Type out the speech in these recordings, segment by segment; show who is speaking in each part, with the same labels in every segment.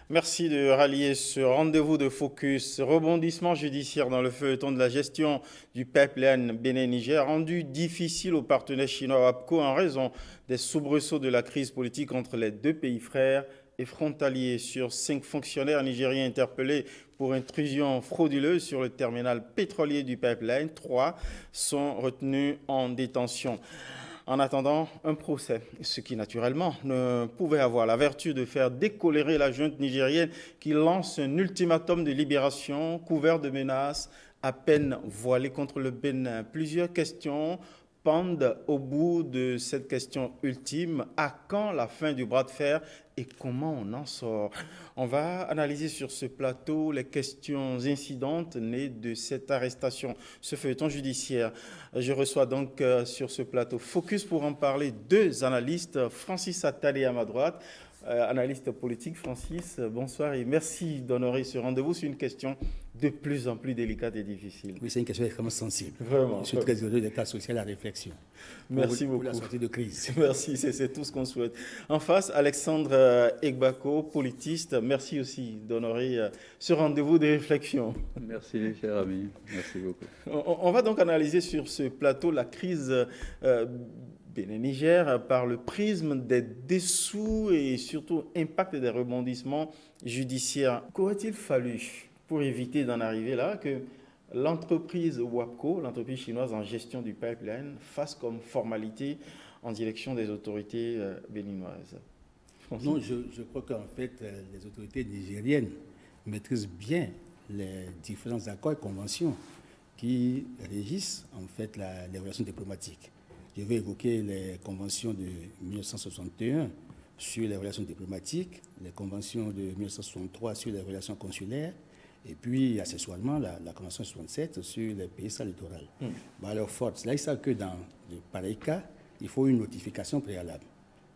Speaker 1: Merci de rallier ce rendez-vous de focus. Rebondissement judiciaire dans le feuilleton de la gestion du pipeline Bénin-Niger, rendu difficile aux partenaires chinois WAPCO en raison des soubresauts de la crise politique entre les deux pays frères et frontaliers. Sur 5 fonctionnaires nigériens interpellés pour intrusion frauduleuse sur le terminal pétrolier du pipeline, 3 sont retenus en détention en attendant un procès, ce qui naturellement ne pouvait avoir la vertu de faire décolérer la junte nigérienne qui lance un ultimatum de libération couvert de menaces à peine voilées contre le Bénin. Plusieurs questions pendent au bout de cette question ultime. À quand la fin du bras de fer et comment on en sort? On va analyser sur ce plateau les questions incidentes nées de cette arrestation, ce feuilleton judiciaire. Je reçois donc sur ce plateau Focus pour en parler 2 analystes. Francis Attali à ma droite, analyste politique. Francis, bonsoir et merci d'honorer ce rendez-vous sur une question de plus en plus délicate et difficile.
Speaker 2: Oui, c'est une question extrêmement sensible.
Speaker 1: Vraiment.
Speaker 2: Je suis très heureux d'être associé à la réflexion.
Speaker 1: Merci beaucoup.
Speaker 2: Pour la sortie de crise.
Speaker 1: Merci, c'est tout ce qu'on souhaite. En face, Alexandre Egbako, politiste. Merci aussi d'honorer ce rendez-vous de réflexion.
Speaker 3: Merci, cher ami. Merci beaucoup.
Speaker 1: On va donc analyser sur ce plateau la crise Bénin-Niger par le prisme des dessous et surtout impact des rebondissements judiciaires. Qu'aurait-il fallu pour éviter d'en arriver là que l'entreprise WAPCO, l'entreprise chinoise en gestion du pipeline, fasse comme formalité en direction des autorités béninoises?
Speaker 2: Non, je crois qu'en fait, les autorités nigériennes maîtrisent bien les différents accords et conventions qui régissent en fait les relations diplomatiques. Je vais évoquer les conventions de 1961 sur les relations diplomatiques, les conventions de 1963 sur les relations consulaires, et puis accessoirement la convention 67 sur les pays littoral. Alors, forte, là, il savent que dans de pareils cas, il faut une notification préalable.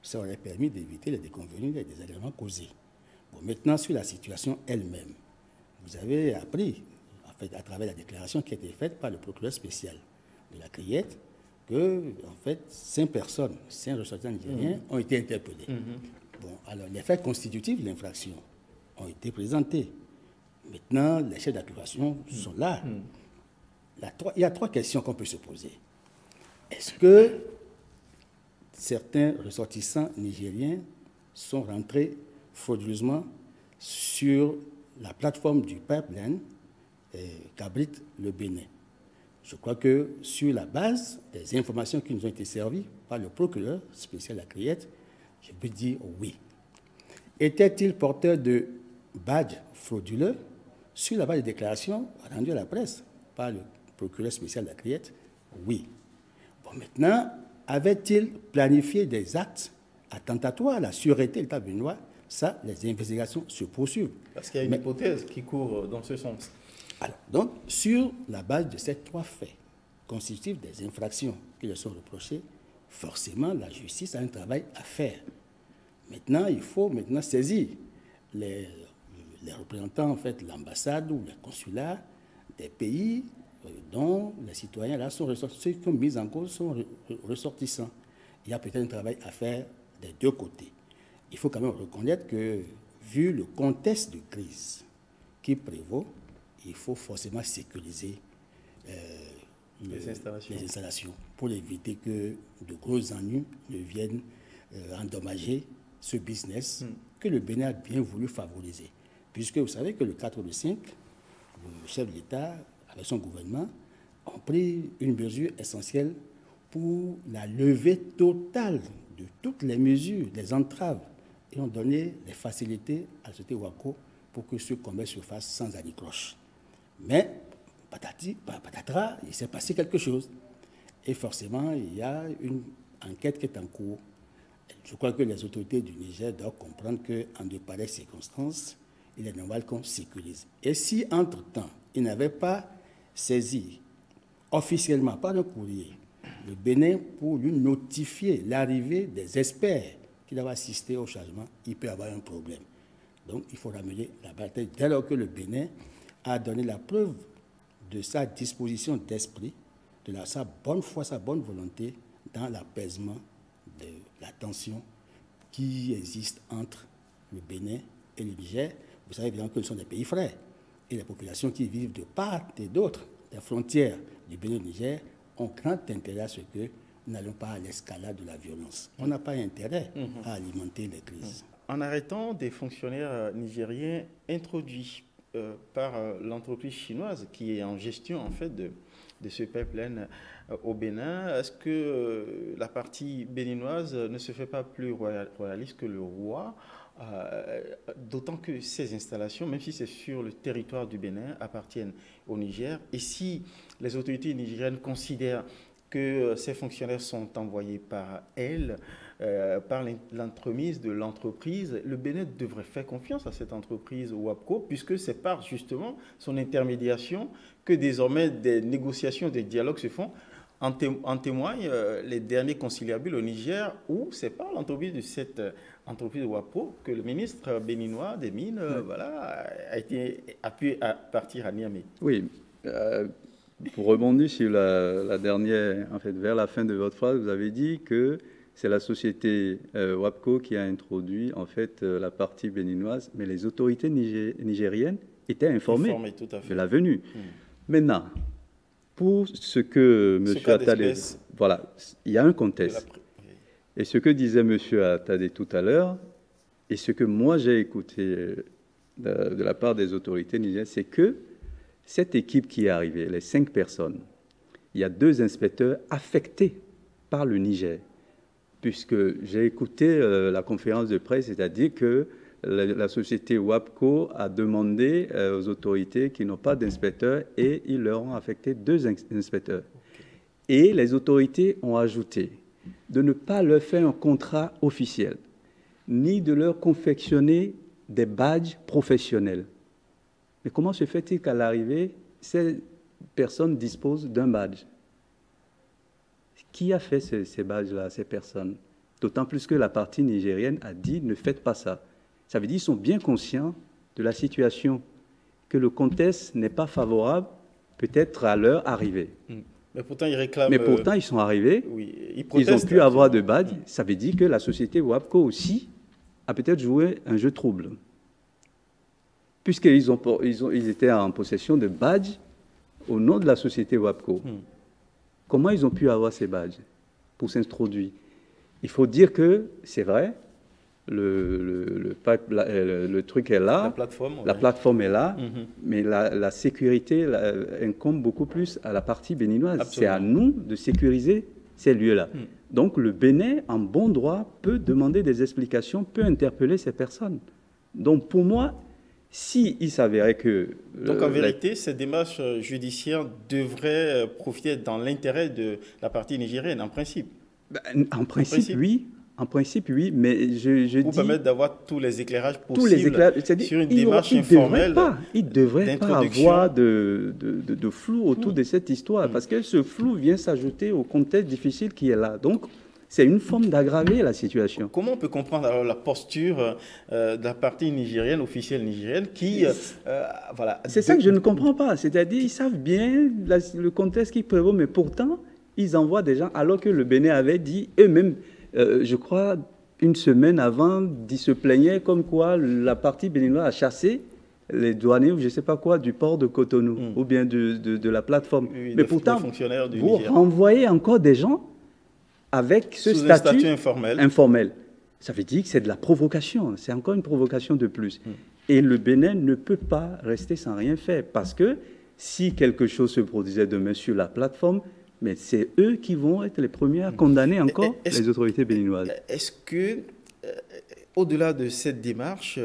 Speaker 2: Ça aurait permis d'éviter les déconvenues et les désagréments causés. Bon, maintenant, sur la situation elle-même, vous avez appris, en fait, à travers la déclaration qui a été faite par le procureur spécial de la Criette, que, en fait, 5 personnes, 5 ressortissants nigériens ont été interpellés. Bon, alors, les faits constitutifs de l'infraction ont été présentés. Maintenant, les chefs d'accusation sont là. Il y a 3 questions qu'on peut se poser. Est-ce que certains ressortissants nigériens sont rentrés frauduleusement sur la plateforme du pipeline qu'abrite le Bénin? Je crois que sur la base des informations qui nous ont été servies par le procureur spécial à Criette, je peux dire oui. Était-il porteur de badges frauduleux? Sur la base des déclarations rendues à la presse par le procureur spécial de la Criette, oui. Bon, maintenant, avait-il planifié des actes attentatoires à la sûreté de l'État béninois? Ça, les investigations se poursuivent.
Speaker 1: Parce qu'il y a une hypothèse qui court dans ce sens.
Speaker 2: Alors, donc, sur la base de ces 3 faits constitutifs des infractions qui leur sont reprochées, forcément, la justice a un travail à faire. Maintenant, il faut saisir les représentants, en fait, l'ambassade ou le consulat des pays dont les citoyens là sont ressortissants, ceux qui ont mis en cause sont ressortissants. Il y a peut-être un travail à faire des 2 côtés. Il faut quand même reconnaître que, vu le contexte de crise qui prévaut, il faut forcément sécuriser les installations pour éviter que de gros ennuis ne viennent endommager ce business que le Bénin a bien voulu favoriser. Puisque vous savez que le 4 de 5, le chef de l'État, avec son gouvernement, ont pris une mesure essentielle pour la levée totale de toutes les mesures, les entraves, et ont donné les facilités à la société WAPCO pour que ce commerce se fasse sans anicroche. Mais, patati, patatras, il s'est passé quelque chose. Et forcément, il y a une enquête qui est en cours. Je crois que les autorités du Niger doivent comprendre qu'en de pareilles circonstances, il est normal qu'on sécurise. Et si, entre-temps, ils n'avaient pas saisi officiellement par un courrier le Bénin pour lui notifier l'arrivée des experts qui doivent assister au chargement, il peut y avoir un problème. Donc, il faut ramener la bataille dès lors que le Bénin a donné la preuve de sa disposition d'esprit, de sa bonne foi, sa bonne volonté dans l'apaisement de la tension qui existe entre le Bénin et le Niger, vous savez bien que ce sont des pays frères. Et les populations qui vivent de part et d'autre des frontières du Bénin et du Niger ont grand intérêt à ce que nous n'allons pas à l'escalade de la violence. On n'a pas intérêt à alimenter les crises.
Speaker 1: En arrêtant des fonctionnaires nigériens introduits par l'entreprise chinoise qui est en gestion en fait de ce pipeline au Bénin, est-ce que la partie béninoise ne se fait pas plus royaliste que le roi, d'autant que ces installations, même si c'est sur le territoire du Bénin, appartiennent au Niger, et si les autorités nigériennes considèrent que ces fonctionnaires sont envoyés par elles, par l'entremise de l'entreprise, le Bénin devrait faire confiance à cette entreprise WAPCO, puisque c'est par justement son intermédiation que désormais des négociations, des dialogues se font. En témoignent les derniers conciliabules au Niger, où c'est par l'entreprise de cette entreprise WAPCO que le ministre béninois des Mines a pu partir à Niamey.
Speaker 3: Oui. Pour rebondir sur la dernière, en fait, vers la fin de votre phrase, vous avez dit que c'est la société WAPCO qui a introduit en fait la partie béninoise, mais les autorités nigériennes étaient informées de la venue. Maintenant, pour ce que M. Attadé, voilà, il y a un contexte. Et ce que disait M. Attadé tout à l'heure, et ce que moi j'ai écouté de la part des autorités nigériennes, c'est que cette équipe qui est arrivée, les 5 personnes, il y a 2 inspecteurs affectés par le Niger. Puisque j'ai écouté la conférence de presse, c'est-à-dire que la société WAPCO a demandé aux autorités qui n'ont pas d'inspecteurs et ils leur ont affecté 2 inspecteurs. Et les autorités ont ajouté de ne pas leur faire un contrat officiel, ni de leur confectionner des badges professionnels. Mais comment se fait-il qu'à l'arrivée, ces personnes disposent d'un badge? Qui a fait ces badges-là, ces personnes? D'autant plus que la partie nigérienne a dit « ne faites pas ça ». Ça veut dire qu'ils sont bien conscients de la situation, que le contexte n'est pas favorable peut-être à leur arrivée.
Speaker 1: Mais pourtant, ils réclament...
Speaker 3: Mais pourtant, ils sont arrivés,
Speaker 1: oui,
Speaker 3: ils ont pu avoir de badges. Ça veut dire que la société WAPCO aussi a peut-être joué un jeu trouble. Puisqu'ils étaient en possession de badges au nom de la société WAPCO. Comment ils ont pu avoir ces badges pour s'introduire? Il faut dire que c'est vrai, le truc est là, la plateforme est là, mais la sécurité incombe beaucoup plus à la partie béninoise. C'est à nous de sécuriser ces lieux-là. Donc le Bénin, en bon droit, peut demander des explications, peut interpeller ces personnes. Donc pour moi, si il s'avérait que...
Speaker 1: Donc en vérité, cette démarche judiciaire devrait profiter dans l'intérêt de la partie nigérienne, en principe.
Speaker 3: En principe, oui. En principe, oui, mais je dis...
Speaker 1: Pour permettre d'avoir tous les éclairages possibles sur une démarche informelle.
Speaker 3: Il ne devrait pas avoir de flou autour de cette histoire, parce que ce flou vient s'ajouter au contexte difficile qui est là. Donc, c'est une forme d'aggraver la situation.
Speaker 1: Comment on peut comprendre alors la posture de la partie nigérienne, officielle nigérienne, qui... voilà.
Speaker 3: C'est ça que je ne comprends pas. C'est-à-dire, ils savent bien le contexte qui prévaut, mais pourtant, ils envoient des gens, alors que le Bénin avait dit eux-mêmes, je crois, une semaine avant, ils se plaignaient comme quoi la partie béninoise a chassé les douaniers ou je ne sais pas quoi du port de Cotonou ou bien de la plateforme.
Speaker 1: Oui,
Speaker 3: mais pourtant, vous
Speaker 1: Niger.
Speaker 3: renvoyez encore des gens avec ce statut informel. Ça veut dire que c'est de la provocation. C'est encore une provocation de plus. Et le Bénin ne peut pas rester sans rien faire parce que si quelque chose se produisait demain sur la plateforme, mais c'est eux qui vont être les premiers à condamner encore les autorités béninoises.
Speaker 1: Est-ce que, au-delà de cette démarche,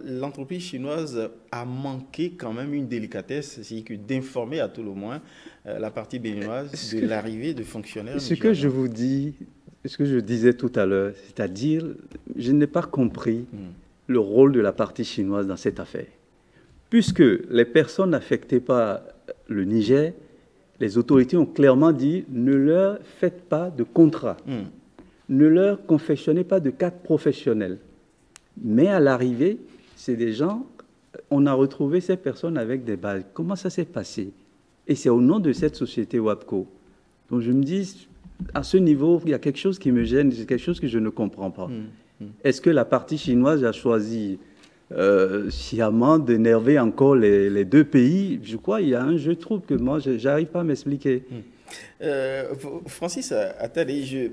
Speaker 1: l'entreprise chinoise a manqué quand même une délicatesse, c'est-à-dire d'informer à tout le moins la partie béninoise de l'arrivée de fonctionnaires nigériens?
Speaker 3: Que je vous dis, ce que je disais tout à l'heure, c'est-à-dire, je n'ai pas compris le rôle de la partie chinoise dans cette affaire. Puisque les personnes affectées par le Niger, les autorités ont clairement dit ne leur faites pas de contrat, ne leur confectionnez pas de carte professionnelle. Mais à l'arrivée, c'est des gens, on a retrouvé ces personnes avec des badges. Comment ça s'est passé? Et c'est au nom de cette société WAPCO. Donc je me dis, à ce niveau, il y a quelque chose qui me gêne, c'est quelque chose que je ne comprends pas. Est-ce que la partie chinoise a choisi sciemment d'énerver encore les deux pays. Je crois qu'il y a un jeu de trouble que moi, je n'arrive pas à m'expliquer.
Speaker 1: Francis attendez,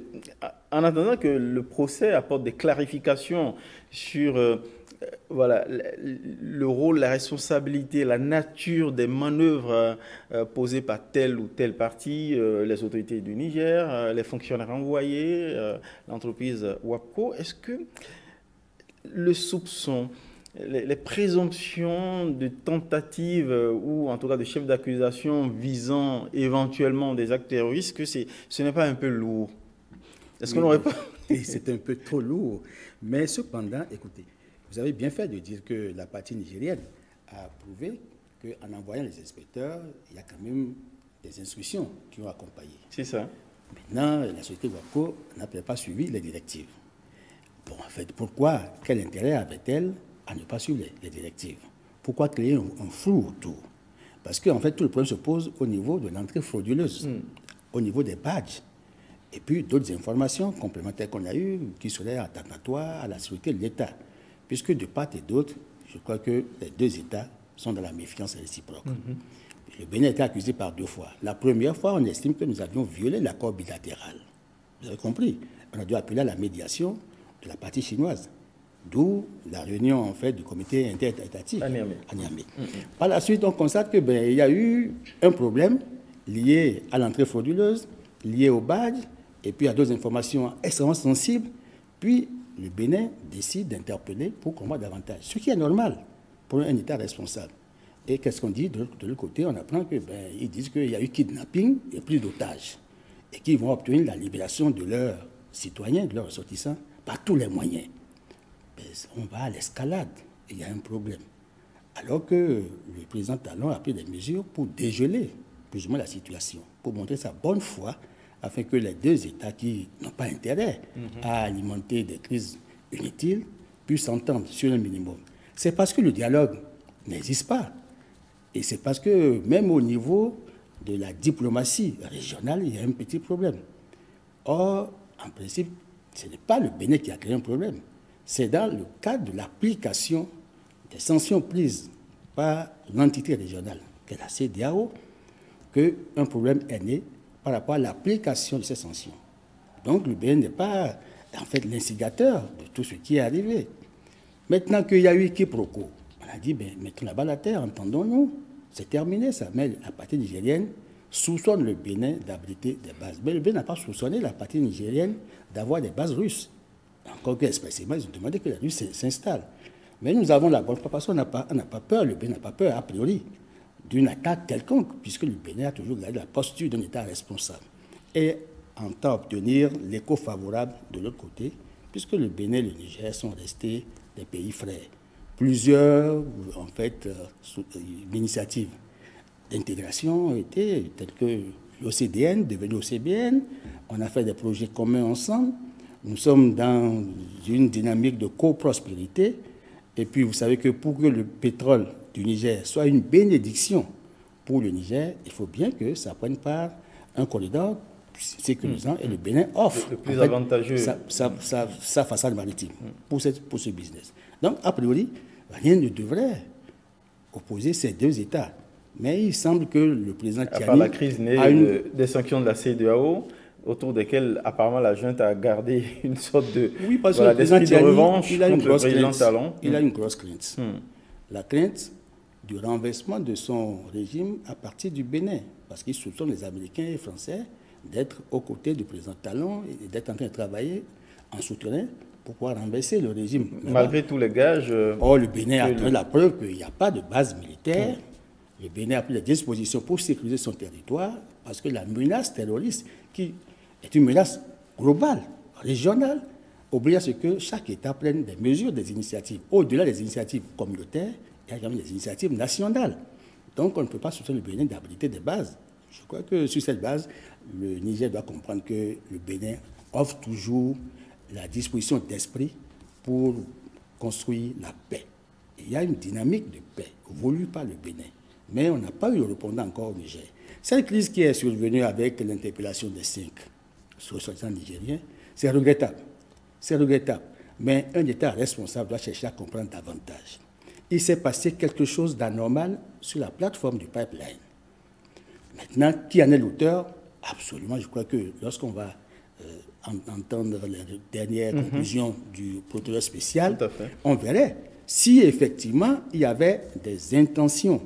Speaker 1: en attendant que le procès apporte des clarifications sur voilà, le rôle, la responsabilité, la nature des manœuvres posées par telle ou telle partie, les autorités du Niger, les fonctionnaires envoyés, l'entreprise WAPCO, est-ce que le soupçon, les présomptions de tentatives ou en tout cas de chefs d'accusation visant éventuellement des actes terroristes, que ce n'est pas un peu lourd? Est-ce qu'on n'aurait pas...
Speaker 2: C'est un peu trop lourd. Mais cependant, écoutez, vous avez bien fait de dire que la partie nigérienne a prouvé qu'en envoyant les inspecteurs, il y a quand même des instructions qui ont accompagné.
Speaker 1: C'est ça.
Speaker 2: Maintenant, la société WAPCO n'a peut-être pas suivi les directives. Bon, en fait, pourquoi? Quel intérêt avait-elle à ne pas suivre les directives? Pourquoi créer un flou autour? Parce qu'en fait, tout le problème se pose au niveau de l'entrée frauduleuse, au niveau des badges, et puis d'autres informations complémentaires qu'on a eues qui seraient attentatoires à la sécurité de l'État. Puisque de part et d'autre, je crois que les deux États sont dans la méfiance réciproque. Le Bénin a été accusé par 2 fois. La première fois, on estime que nous avions violé l'accord bilatéral. Vous avez compris? On a dû appeler à la médiation de la partie chinoise. D'où la réunion en fait, du comité interétatique
Speaker 1: à Niamey.
Speaker 2: Par la suite, on constate qu'il y a eu un problème lié à l'entrée frauduleuse, lié au badge, et puis à d'autres informations extrêmement sensibles. Puis, le Bénin décide d'interpeller pour combattre davantage. Ce qui est normal pour un État responsable. Et qu'est-ce qu'on dit de l'autre côté? On apprend qu'ils disent qu'il y a eu kidnapping et prise d'otages. Et qu'ils vont obtenir la libération de leurs citoyens, de leurs ressortissants, par tous les moyens. On va à l'escalade et il y a un problème. Alors que le président Talon a pris des mesures pour dégeler plus ou moins la situation, pour montrer sa bonne foi, afin que les deux États qui n'ont pas intérêt à alimenter des crises inutiles puissent s'entendre sur un minimum. C'est parce que le dialogue n'existe pas. Et c'est parce que même au niveau de la diplomatie régionale, il y a un petit problème. Or, en principe, ce n'est pas le Bénin qui a créé un problème. C'est dans le cadre de l'application des sanctions prises par l'entité régionale, qui est la CEDEAO, qu'un problème est né par rapport à l'application de ces sanctions. Donc le Bénin n'est pas en fait l'instigateur de tout ce qui est arrivé. Maintenant qu'il y a eu quiproquo, on a dit, mettons la balle à terre, entendons-nous, c'est terminé ça. Mais la partie nigérienne soupçonne le Bénin d'abriter des bases. Mais le Bénin n'a pas soupçonné la partie nigérienne d'avoir des bases russes. Encore que expressément, ils ont demandé que la Russie s'installe. Mais nous avons la bonne préparation, on n'a pas peur, le Bénin n'a pas peur, a priori, d'une attaque quelconque, puisque le Bénin a toujours gardé la posture d'un État responsable. Et entend obtenir l'écho favorable de l'autre côté, puisque le Bénin et le Niger sont restés des pays frères. Plusieurs, en fait, initiatives d'intégration ont été telles que l'OCDN, devenu OCBN, on a fait des projets communs ensemble, nous sommes dans une dynamique de coprospérité, et puis vous savez que pour que le pétrole du Niger soit une bénédiction pour le Niger, il faut bien que ça prenne par un corridor sécurisant et le Bénin offre
Speaker 1: le plus avantageux
Speaker 2: sa façade maritime pour ce business. Donc, a priori, rien ne devrait opposer ces deux États. Mais il semble que le président Tiani...
Speaker 1: À part la crise née des sanctions de la CEDEAO, autour desquelles apparemment la junte a gardé une sorte de d'esprit de revanche contre le président Talon.
Speaker 2: Il a une grosse crainte. La crainte du renversement de son régime à partir du Bénin, parce qu'il soupçonne les Américains et les Français d'être aux côtés du président Talon et d'être en train de travailler en souterrain pour pouvoir renverser le régime.
Speaker 1: Malgré tous les gages...
Speaker 2: Or, le Bénin a donné la preuve qu'il n'y a pas de base militaire. Le Bénin a pris des dispositions pour sécuriser son territoire, parce que la menace terroriste, qui est une menace globale, régionale, oblige à ce que chaque État prenne des mesures, des initiatives. Au-delà des initiatives communautaires, il y a également des initiatives nationales. Donc, on ne peut pas soupçonner le Bénin d'abriter des bases. Je crois que sur cette base, le Niger doit comprendre que le Bénin offre toujours la disposition d'esprit pour construire la paix. Et il y a une dynamique de paix voulue par le Bénin. Mais on n'a pas eu le répondant encore au Niger. Cette crise qui est survenue avec l'interpellation des 5 ressortissants nigériens, c'est regrettable. C'est regrettable. Mais un État responsable doit chercher à comprendre davantage. il s'est passé quelque chose d'anormal sur la plateforme du pipeline. Maintenant, qui en est l'auteur? Absolument, je crois que lorsqu'on va entendre les dernières conclusions du protocole spécial, on verrait si effectivement il y avait des intentions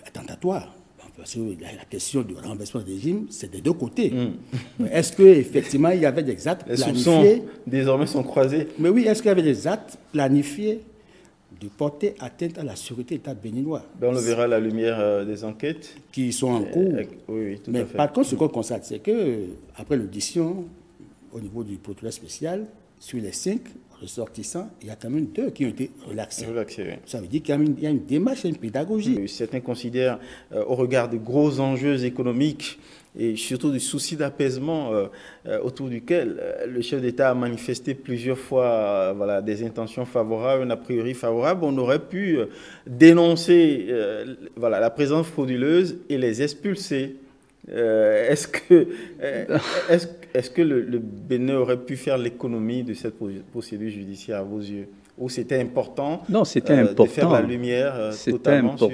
Speaker 2: attentatoires. Parce que la question du renversement du régime, c'est des deux côtés. Est-ce qu'effectivement il y avait des actes planifiés?
Speaker 1: Les soupçons désormais sont croisés.
Speaker 2: Mais oui, est-ce qu'il y avait des actes planifiés de porter atteinte à la sécurité de l'État béninois?
Speaker 1: On le verra à la lumière des enquêtes.
Speaker 2: Qui sont en cours.
Speaker 1: Oui, tout
Speaker 2: mais
Speaker 1: à fait.
Speaker 2: Par contre, ce qu'on constate, c'est qu'après l'audition, au niveau du protocole spécial, sur les 5 ressortissants, il y a quand même 2 qui ont été relaxés.
Speaker 1: Oui.
Speaker 2: Ça veut dire qu'il y a une démarche, une pédagogie.
Speaker 1: Certains considèrent, au regard de gros enjeux économiques et surtout du souci d'apaisement autour duquel le chef d'État a manifesté plusieurs fois des intentions favorables, un a priori favorable, on aurait pu dénoncer la présence frauduleuse et les expulser. Est-ce que le Bénin aurait pu faire l'économie de cette procédure judiciaire à vos yeux? Ou c'était important,
Speaker 3: non, c'était important
Speaker 1: de faire la lumière totalement sur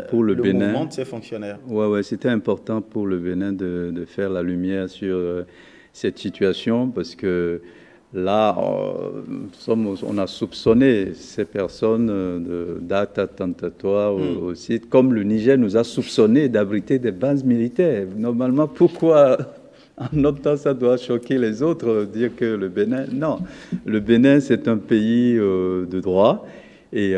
Speaker 3: pour le Bénin.
Speaker 1: Mouvement de ces fonctionnaires?
Speaker 3: Oui, c'était important pour le Bénin de faire la lumière sur cette situation parce que là, on a soupçonné ces personnes d'actes attentatoires au site, comme le Niger nous a soupçonné d'abriter des bases militaires. Normalement, pourquoi en optant, ça doit choquer les autres, dire que le Bénin... Non, le Bénin, c'est un pays de droit et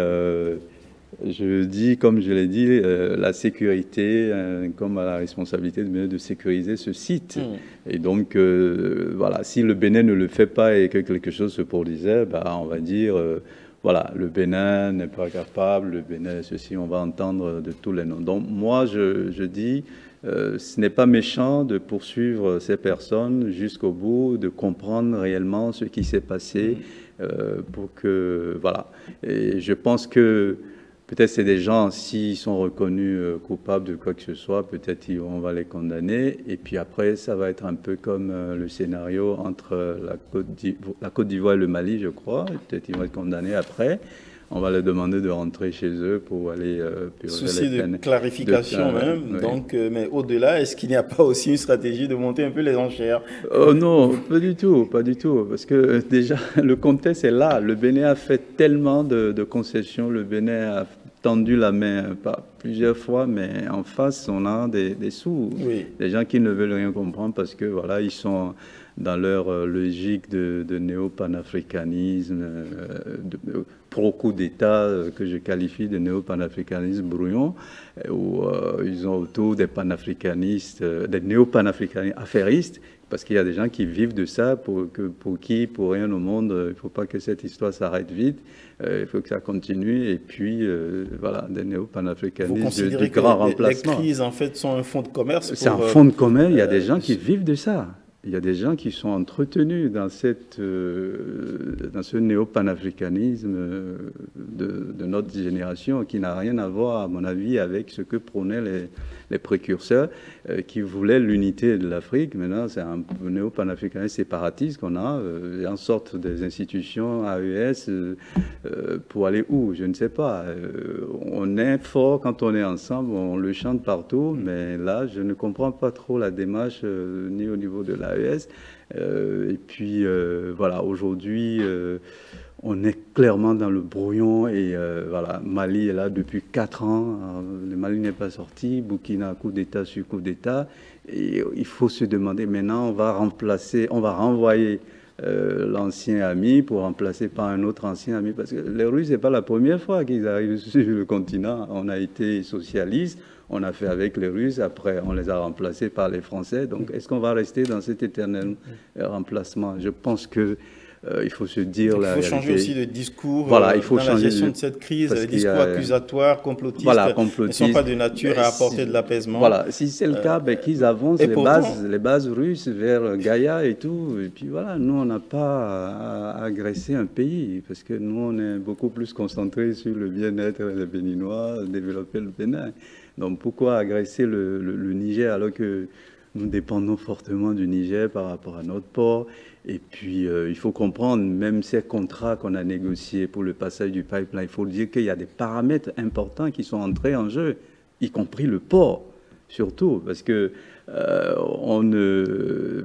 Speaker 3: je dis, comme je l'ai dit, la sécurité, comme à la responsabilité de sécuriser ce site. Et donc, voilà, si le Bénin ne le fait pas et que quelque chose se produisait, on va dire, voilà, le Bénin n'est pas capable, le Bénin, ceci, on va entendre de tous les noms. Donc, moi, je dis, ce n'est pas méchant de poursuivre ces personnes jusqu'au bout, de comprendre réellement ce qui s'est passé pour que, voilà. Et je pense que peut-être c'est des gens, s'ils sont reconnus coupables de quoi que ce soit, peut-être on va les condamner. Et puis après, ça va être un peu comme le scénario entre la Côte d'Ivoire et le Mali, je crois. Peut-être ils vont être condamnés après. On va leur demander de rentrer chez eux pour aller purger les peines.
Speaker 1: De clarification même. Oui. Donc, mais au-delà, est-ce qu'il n'y a pas aussi une stratégie de monter un peu les enchères?
Speaker 3: Non, pas du tout. Parce que déjà, le contexte est là. Le Bénin a fait tellement de concessions. Le Bénin a tendu la main plusieurs fois, mais en face, on a des sourds. Oui. Des gens qui ne veulent rien comprendre parce que, voilà, ils sont dans leur logique de néo-panafricanisme, pro-coup d'État que je qualifie de néo-panafricanisme brouillon, où ils ont autour des panafricanistes, des néo-panafricanistes affairistes, parce qu'il y a des gens qui vivent de ça, pour rien au monde, il ne faut pas que cette histoire s'arrête vite, il faut que ça continue, et puis voilà, des néo-panafricanistes du grand remplacement.
Speaker 1: Les crises, en fait, sont un fonds de commerce?
Speaker 3: C'est un fonds de commerce, il y a des gens qui vivent de ça. Il y a des gens qui sont entretenus dans ce néo-panafricanisme de notre génération qui n'a rien à voir, à mon avis, avec ce que prônaient les précurseurs qui voulaient l'unité de l'Afrique. Maintenant, c'est un néo-panafricanisme séparatiste qu'on a, en sorte des institutions AES pour aller où? Je ne sais pas. On est fort quand on est ensemble, on le chante partout, mais là, je ne comprends pas trop la démarche ni au niveau de l'AES. Et puis, voilà, aujourd'hui, on est clairement dans le brouillon et voilà, Mali est là depuis 4 ans, le Mali n'est pas sorti, Burkina coup d'État sur coup d'État, et il faut se demander maintenant, on va renvoyer l'ancien ami pour remplacer par un autre ancien ami, parce que les Russes, c'est pas la première fois qu'ils arrivent sur le continent, on a été socialiste, on a fait avec les Russes, après on les a remplacés par les Français, donc est-ce qu'on va rester dans cet éternel remplacement? Je pense que il faut se dire la vérité.
Speaker 1: Il faut changer aussi de discours
Speaker 3: voilà, il faut
Speaker 1: dans la gestion de cette crise. Les discours accusatoires, complotistes, ne sont pas de nature à apporter de l'apaisement.
Speaker 3: Voilà, si c'est le cas, qu'ils avancent les bases russes vers Gaïa et tout. Et puis voilà, nous, on n'a pas à agresser un pays, parce que nous, on est beaucoup plus concentrés sur le bien-être des Béninois, développer le Bénin. Donc pourquoi agresser le Niger alors que nous dépendons fortement du Niger par rapport à notre port. Et puis, il faut comprendre, même ces contrats qu'on a négociés pour le passage du pipeline, il faut dire qu'il y a des paramètres importants qui sont entrés en jeu, y compris le port, surtout, parce que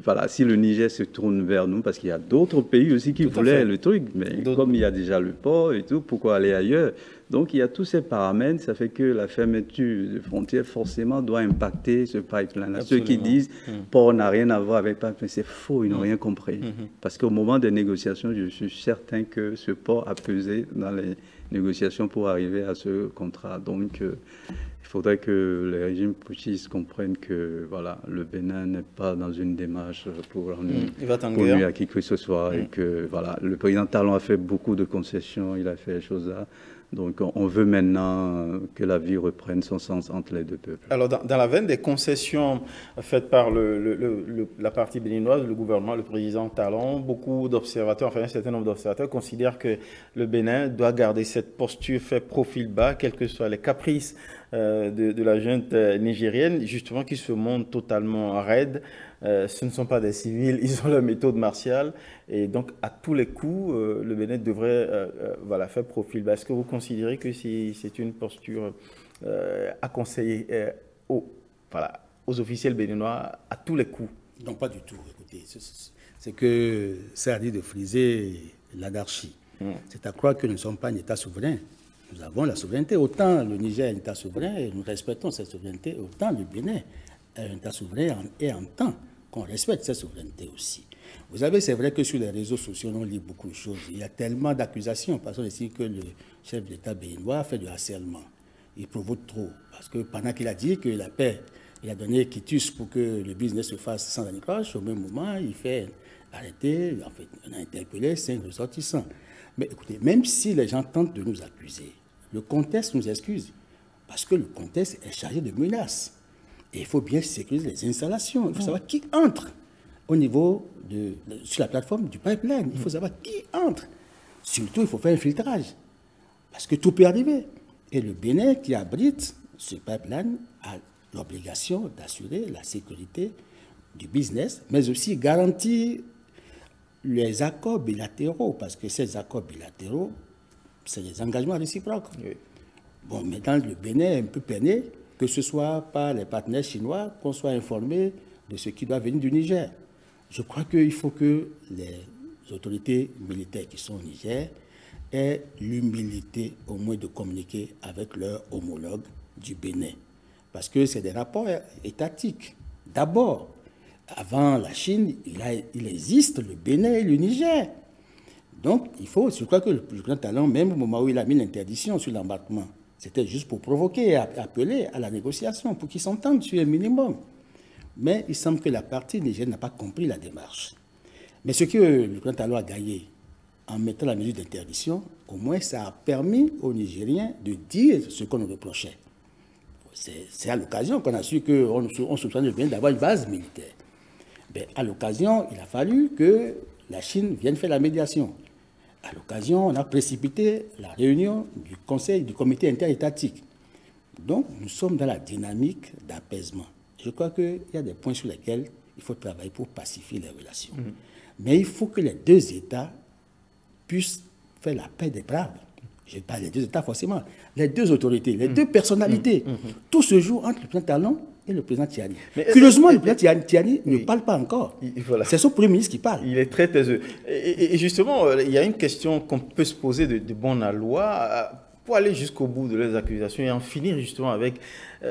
Speaker 3: voilà, si le Niger se tourne vers nous, parce qu'il y a d'autres pays aussi qui voulaient le truc, mais comme il y a déjà le port et tout, pourquoi aller ailleurs? Donc il y a tous ces paramètres, ça fait que la fermeture des frontières forcément doit impacter ce pipeline. Ceux qui disent port n'a rien à voir avec pipeline, c'est faux, ils n'ont rien compris. Parce qu'au moment des négociations, je suis certain que ce port a pesé dans les négociations pour arriver à ce contrat. Donc il faudrait que les régimes putschistes comprennent que voilà, le Bénin n'est pas dans une démarche pour nuire à qui que ce soit. Et que voilà, le président Talon a fait beaucoup de concessions, il a fait les choses là. Donc on veut maintenant que la vie reprenne son sens entre les deux peuples.
Speaker 1: Alors dans la veine des concessions faites par la partie béninoise, le gouvernement, le président Talon, beaucoup d'observateurs, enfin un certain nombre d'observateurs considèrent que le Bénin doit garder cette posture fait profil bas, quels que soient les caprices de la junte nigérienne, justement qui se montre totalement raide. Ce ne sont pas des civils, ils ont leur méthode martiale. Et donc, à tous les coups, le Bénin devrait voilà, faire profil bas. Est-ce que vous considérez que c'est une posture à conseiller aux officiels béninois à tous les coups?
Speaker 2: Non, pas du tout. Écoutez, c'est que ça a dit de friser l'anarchie. C'est à croire que nous ne sommes pas un État souverain. Nous avons la souveraineté. Autant le Niger est un État souverain et nous respectons cette souveraineté, autant le Bénin est un État souverain et en temps qu'on respecte cette souveraineté aussi. Vous savez, c'est vrai que sur les réseaux sociaux, on lit beaucoup de choses. Il y a tellement d'accusations. Passons ici que le chef d'État béninois fait du harcèlement. Il provoque trop. Parce que pendant qu'il a dit que la paix, il a donné quitus pour que le business se fasse sans anicroche, au même moment, il fait arrêter, en fait, on a interpellé 5 ressortissants. Mais écoutez, même si les gens tentent de nous accuser, le contexte nous excuse. Parce que le contexte est chargé de menaces. Et il faut bien sécuriser les installations. Il faut savoir qui entre au niveau sur la plateforme du pipeline. Il faut savoir qui entre. Surtout, il faut faire un filtrage. Parce que tout peut arriver. Et le Bénin qui abrite ce pipeline a l'obligation d'assurer la sécurité du business, mais aussi garantir les accords bilatéraux. Parce que ces accords bilatéraux, c'est des engagements réciproques. Oui. Bon, maintenant, le Bénin est un peu peiné, que ce soit par les partenaires chinois, qu'on soit informé de ce qui doit venir du Niger. Je crois qu'il faut que les autorités militaires qui sont au Niger aient l'humilité au moins de communiquer avec leurs homologues du Bénin. Parce que c'est des rapports étatiques. D'abord, avant la Chine, il existe le Bénin et le Niger. Donc, je crois que le président Talon, même au moment où il a mis l'interdiction sur l'embarquement, c'était juste pour provoquer, appeler à la négociation, pour qu'ils s'entendent sur un minimum. Mais il semble que la partie nigérienne n'a pas compris la démarche. Mais ce que le président Talon a gagné en mettant la mesure d'interdiction, au moins ça a permis aux Nigériens de dire ce qu'on nous reprochait. C'est à l'occasion qu'on a su qu'on soupçonne le Bénin d'avoir une base militaire. Mais à l'occasion, il a fallu que la Chine vienne faire la médiation. À l'occasion, on a précipité la réunion du Conseil, du comité interétatique. Donc, nous sommes dans la dynamique d'apaisement. Je crois qu'il y a des points sur lesquels il faut travailler pour pacifier les relations. Mais il faut que les deux États puissent faire la paix des braves. Je ne parle des deux États forcément. Les deux autorités, les deux personnalités. Tout se joue entre le président Talon et le président Tiani. Curieusement, le président Tiani ne parle pas encore. Voilà. C'est son premier ministre qui parle.
Speaker 1: Il est très taiseux. Et justement, il y a une question qu'on peut se poser de bon aloi pour aller jusqu'au bout de leurs accusations et en finir justement avec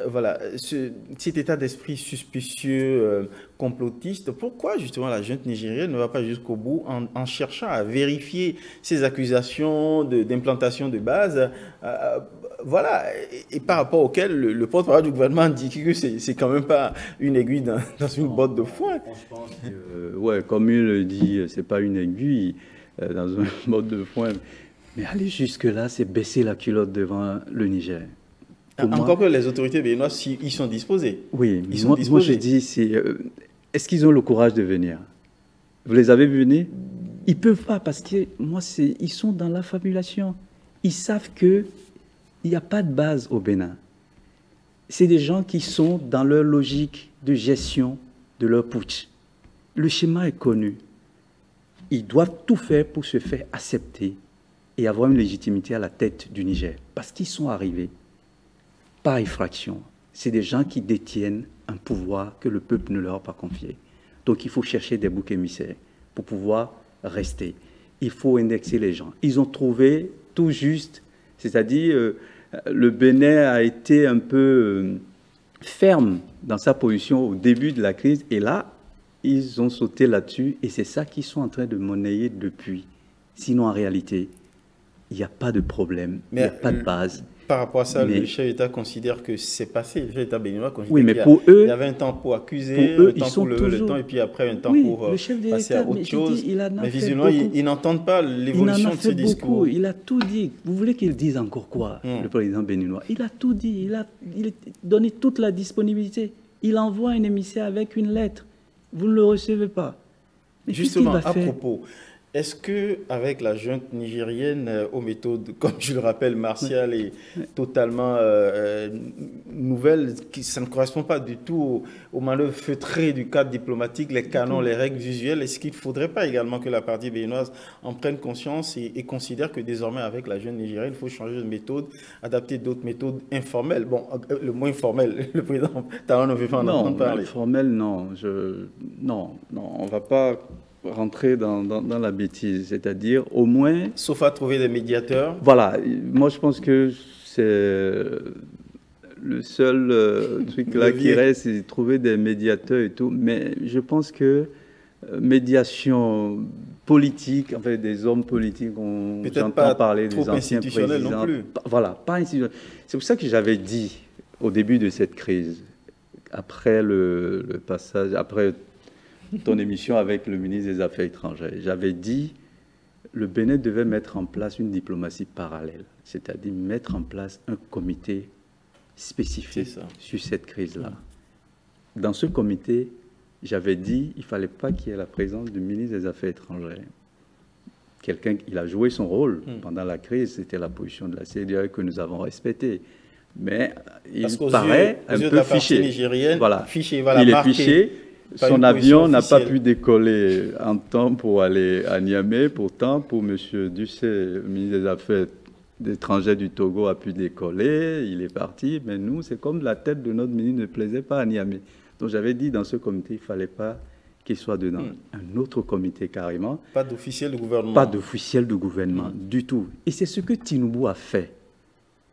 Speaker 1: voilà, cet état d'esprit suspicieux, complotiste. Pourquoi justement la junte nigérienne ne va pas jusqu'au bout en cherchant à vérifier ces accusations d'implantation de base voilà, et par rapport auquel le porte-parole du gouvernement dit que c'est quand même pas une aiguille dans une botte de foin.
Speaker 3: Je pense que, ouais, comme il le dit, c'est pas une aiguille dans une botte de foin. Mais aller jusque-là, c'est baisser la culotte devant le Niger.
Speaker 1: Encore que les autorités béninoises, ils sont disposés.
Speaker 3: Oui, moi je dis, est-ce qu'ils ont le courage de venir? Vous les avez vus venir? Ils ne peuvent pas parce que ils sont dans la fabulation. Ils savent qu'il n'y a pas de base au Bénin. C'est des gens qui sont dans leur logique de gestion de leur putsch. Le schéma est connu. Ils doivent tout faire pour se faire accepter et avoir une légitimité à la tête du Niger. Parce qu'ils sont arrivés par effraction. C'est des gens qui détiennent un pouvoir que le peuple ne leur a pas confié. Donc il faut chercher des boucs émissaires pour pouvoir rester. Il faut indexer les gens. Ils ont trouvé tout juste, c'est-à-dire le Bénin a été un peu ferme dans sa position au début de la crise et là, ils ont sauté là-dessus et c'est ça qu'ils sont en train de monnayer depuis. Sinon, en réalité, il n'y a pas de problème, il n'y a pas de base.
Speaker 1: Par rapport à ça, le chef d'État considère que c'est passé. Le chef d'État béninois considère
Speaker 3: oui, mais pour eux,
Speaker 1: il y avait un temps pour accuser, un temps pour lever le temps, et puis après un temps pour passer à autre chose. Mais visiblement, ils n'entendent pas l'évolution de ce discours.
Speaker 3: Il a tout dit. Vous voulez qu'il dise encore quoi, le président béninois? Il a tout dit. Il a donné toute la disponibilité. Il envoie un émissaire avec une lettre. Vous ne le recevez pas.
Speaker 1: Mais justement, à propos, est-ce qu'avec la junte nigérienne aux méthodes, comme je le rappelle, martiales et totalement nouvelles, ça ne correspond pas du tout aux manœuvres feutrées du cadre diplomatique, les canons, les règles usuelles, est-ce qu'il ne faudrait pas également que la partie béninoise en prenne conscience et considère que désormais avec la junte nigérienne, il faut changer de méthode, adapter d'autres méthodes informelles? Bon, le mot informel, le président Talon ne veut pas en entendre parler.
Speaker 3: Non, informel, non. Non, on ne va pas rentrer dans la bêtise, c'est-à-dire au moins...
Speaker 1: Sauf à trouver des médiateurs.
Speaker 3: Voilà, moi je pense que c'est le seul truc là qui reste, c'est trouver des médiateurs et tout, mais je pense que médiation politique, en fait des hommes politiques, j'entends parler des anciens présidents.
Speaker 1: Non plus.
Speaker 3: Voilà, pas institutionnel. C'est pour ça que j'avais dit au début de cette crise, après le passage, après ton émission avec le ministre des Affaires étrangères, j'avais dit le Bénin devait mettre en place une diplomatie parallèle, c'est-à-dire mettre en place un comité spécifique sur cette crise-là. Dans ce comité, j'avais dit il ne fallait pas qu'il y ait la présence du ministre des Affaires étrangères. Quelqu'un, il a joué son rôle pendant la crise, c'était la position de la CEDEAO que nous avons respectée. Mais il paraît un peu fiché.
Speaker 1: Voilà.
Speaker 3: Il est fiché. Son avion n'a pas pu décoller en temps pour aller à Niamey. Pourtant, pour M. Ducé, le ministre des Affaires étrangères du Togo, a pu décoller. Il est parti. Mais nous, c'est comme la tête de notre ministre ne plaisait pas à Niamey. Donc j'avais dit dans ce comité, il ne fallait pas qu'il soit dedans. Un autre comité carrément.
Speaker 1: Pas d'officiel du gouvernement.
Speaker 3: Pas d'officiel du gouvernement du tout. Et c'est ce que Tinubu a fait.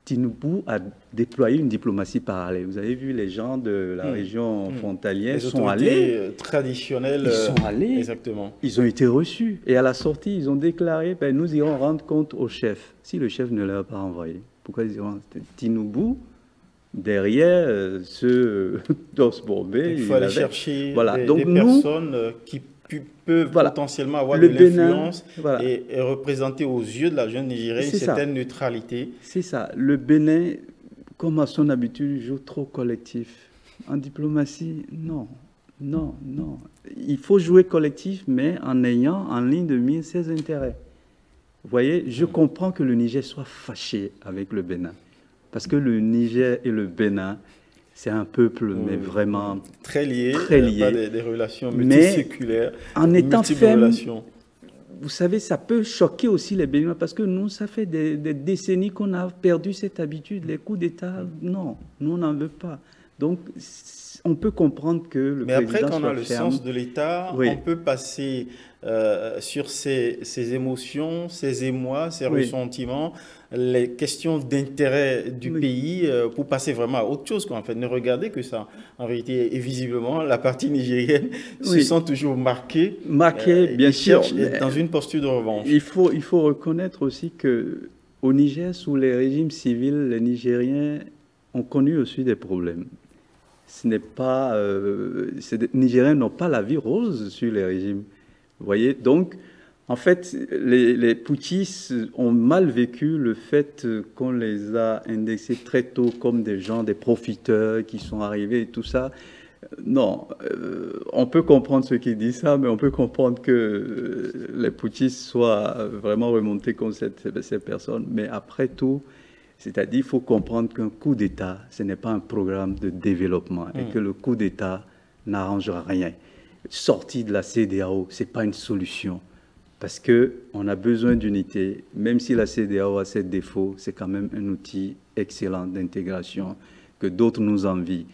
Speaker 3: Tinubu a déployé une diplomatie parallèle. Vous avez vu, les gens de la région frontalière sont allés.
Speaker 1: Traditionnels.
Speaker 3: Ils sont allés.
Speaker 1: Exactement.
Speaker 3: Ils ont été reçus. Et à la sortie, ils ont déclaré, ben, nous irons rendre compte au chef. Si le chef ne l'a pas envoyé, pourquoi ils iront? Tinubu, derrière ce Dos Bombay.
Speaker 1: Il faut aller chercher
Speaker 3: Donc,
Speaker 1: des personnes qui peuvent potentiellement avoir de l'influence et représenter aux yeux de la jeune Nigérienne une certaine neutralité.
Speaker 3: C'est ça. Le Bénin, comme à son habitude, joue trop collectif. En diplomatie, non. Il faut jouer collectif, mais en ayant en ligne de mire ses intérêts. Vous voyez, je comprends que le Niger soit fâché avec le Bénin. Parce que le Niger et le Bénin, c'est un peuple, mais vraiment
Speaker 1: très lié. Pas des relations multiséculaires.
Speaker 3: En étant ferme, vous savez, ça peut choquer aussi les Béninois parce que nous, ça fait des décennies qu'on a perdu cette habitude. Les coups d'État, non, nous, on n'en veut pas. Donc, on peut comprendre que le président soit ferme.
Speaker 1: Mais après, quand on a le sens de l'État, on peut passer sur ces émotions, ces émois, ces ressentiments, les questions d'intérêt du pays pour passer vraiment à autre chose. En fait, ne regardez que ça. En réalité, et visiblement, la partie nigérienne se sent toujours marquée.
Speaker 3: Bien sûr.
Speaker 1: Dans une posture de revanche.
Speaker 3: Il faut reconnaître aussi qu'au Niger, sous les régimes civils, les Nigériens ont connu aussi des problèmes. Ce n'est pas... les Nigériens n'ont pas la vie rose sur les régimes. Vous voyez, donc, en fait, les putschistes ont mal vécu le fait qu'on les a indexés très tôt comme des gens, des profiteurs qui sont arrivés et tout ça. Non, on peut comprendre ceux qui disent ça, mais on peut comprendre que les putschistes soient vraiment remontés contre ces personnes. Mais après tout, c'est-à-dire qu'il faut comprendre qu'un coup d'État, ce n'est pas un programme de développement et que le coup d'État n'arrangera rien. Sortie de la CEDEAO, ce n'est pas une solution. Parce qu'on a besoin d'unité. Même si la CEDEAO a ses défauts, c'est quand même un outil excellent d'intégration que d'autres nous envient.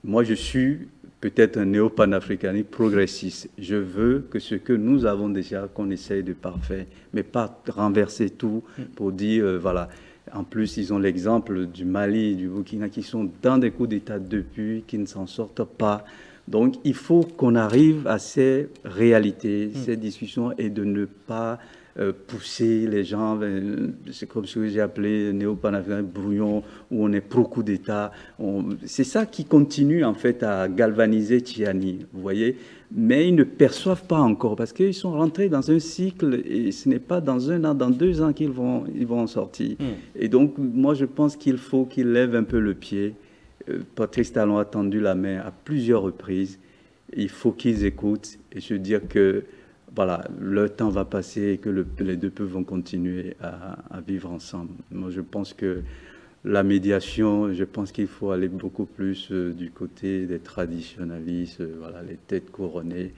Speaker 3: Moi, je suis peut-être un néo-panafricaniste progressiste. Je veux que ce que nous avons déjà, qu'on essaye de parfaire, mais pas renverser tout pour dire, voilà. En plus, ils ont l'exemple du Mali, du Burkina, qui sont dans des coups d'État depuis, qui ne s'en sortent pas. Donc, il faut qu'on arrive à ces réalités, ces discussions, et de ne pas pousser les gens, c'est comme ce que j'ai appelé néo-panafricain brouillon, où on est pro-coup d'État. C'est ça qui continue, en fait, à galvaniser Tchiani, vous voyez. Mais ils ne perçoivent pas encore, parce qu'ils sont rentrés dans un cycle, et ce n'est pas dans 1 an, dans 2 ans qu'ils vont en sortir. Et donc, moi, je pense qu'il faut qu'ils lèvent un peu le pied. Patrice Talon a tendu la main à plusieurs reprises. Il faut qu'ils écoutent et se dire que voilà, le temps va passer et que les deux peuples vont continuer à vivre ensemble. Moi, je pense que la médiation, je pense qu'il faut aller beaucoup plus du côté des traditionalistes, voilà, les têtes couronnées.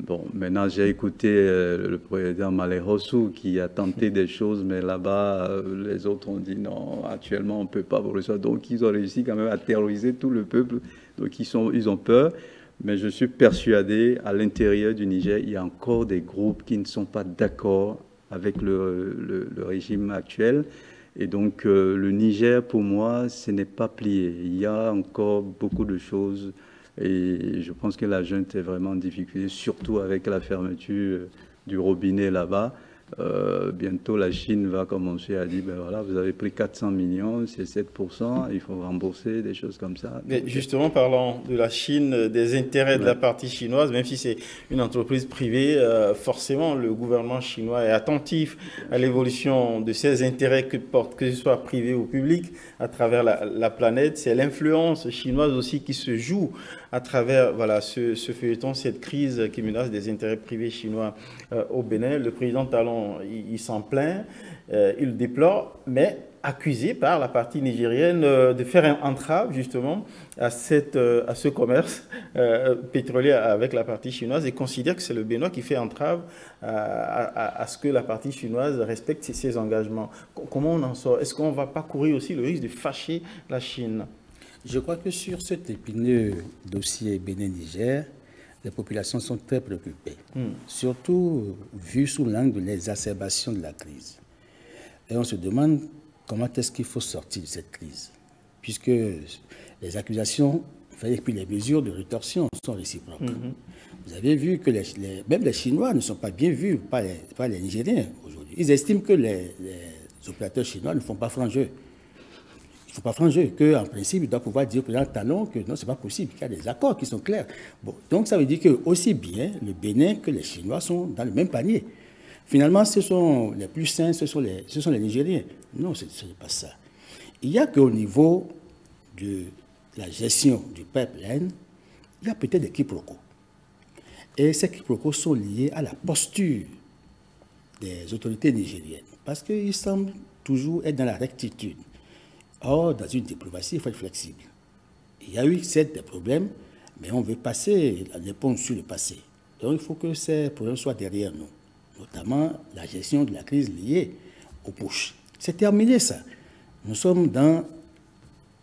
Speaker 3: Bon, maintenant, j'ai écouté le président Malé Hossou qui a tenté des choses, mais là-bas, les autres ont dit non, actuellement, on ne peut pas vous recevoir. Donc, ils ont réussi quand même à terroriser tout le peuple. Donc, ils ont peur. Mais je suis persuadé, à l'intérieur du Niger, il y a encore des groupes qui ne sont pas d'accord avec le régime actuel. Et donc, le Niger, pour moi, ce n'est pas plié. Il y a encore beaucoup de choses. Et je pense que la junte est vraiment en difficulté, surtout avec la fermeture du robinet là-bas. Bientôt, la Chine va commencer à dire, ben voilà, vous avez pris 400 millions, c'est 7%, il faut rembourser, des choses comme ça.
Speaker 1: Mais justement, parlant de la Chine, des intérêts de la partie chinoise, même si c'est une entreprise privée, forcément, le gouvernement chinois est attentif à l'évolution de ces intérêts que portent, que ce soit privé ou public, à travers la planète. C'est l'influence chinoise aussi qui se joue à travers voilà, ce feuilleton, cette crise qui menace des intérêts privés chinois au Bénin. Le président Talon, il s'en plaint, il le déplore, mais accusé par la partie nigérienne de faire un entrave justement à ce commerce pétrolier avec la partie chinoise et considère que c'est le Bénin qui fait entrave à ce que la partie chinoise respecte ses engagements. Comment on en sort? Est-ce qu'on ne va pas courir aussi le risque de fâcher la Chine?
Speaker 2: Je crois que sur cet épineux dossier Bénin-Niger, les populations sont très préoccupées, surtout vu sous l'angle de l'exacerbation de la crise. Et on se demande comment est-ce qu'il faut sortir de cette crise, puisque les accusations, et puis les mesures de rétorsion sont réciproques. Vous avez vu que même les Chinois ne sont pas bien vus par les Nigériens aujourd'hui. Ils estiment que les opérateurs chinois ne font pas franc jeu. Il ne faut pas franc jeu, qu'en principe, il doit pouvoir dire au président Talon que non, ce n'est pas possible, qu'il y a des accords qui sont clairs. Bon, donc ça veut dire que aussi bien le Bénin que les Chinois sont dans le même panier. Finalement, ce sont les plus sains, ce sont les Nigériens. Non, ce n'est pas ça. Il y a qu'au niveau de la gestion du pipeline, il y a peut-être des quiproquos. Et ces quiproquos sont liés à la posture des autorités nigériennes, parce qu'ils semblent toujours être dans la rectitude. Or, dans une diplomatie, il faut être flexible. Il y a eu certes des problèmes, mais on veut passer l'éponge sur le passé. Donc, il faut que ces problèmes soient derrière nous, notamment la gestion de la crise liée aux pushs. C'est terminé, ça. Nous sommes dans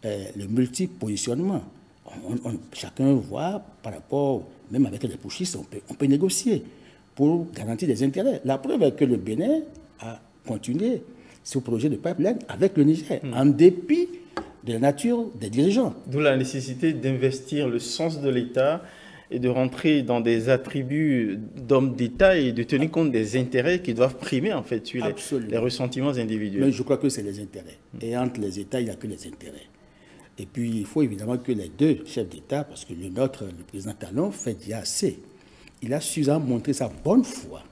Speaker 2: le multi-positionnement. Chacun voit par rapport, même avec les pushistes, on peut négocier pour garantir des intérêts. La preuve est que le Bénin a continué ce projet de pipeline avec le Niger, en dépit de la nature des dirigeants.
Speaker 1: D'où la nécessité d'investir le sens de l'État et de rentrer dans des attributs d'hommes d'État et de tenir compte des intérêts qui doivent primer en fait sur les ressentiments individuels.
Speaker 2: Mais je crois que c'est les intérêts. Et entre les États, il n'y a que les intérêts. Et puis, il faut évidemment que les deux chefs d'État, parce que le président Talon, fait déjà assez. Il a suffisamment montré sa bonne foi.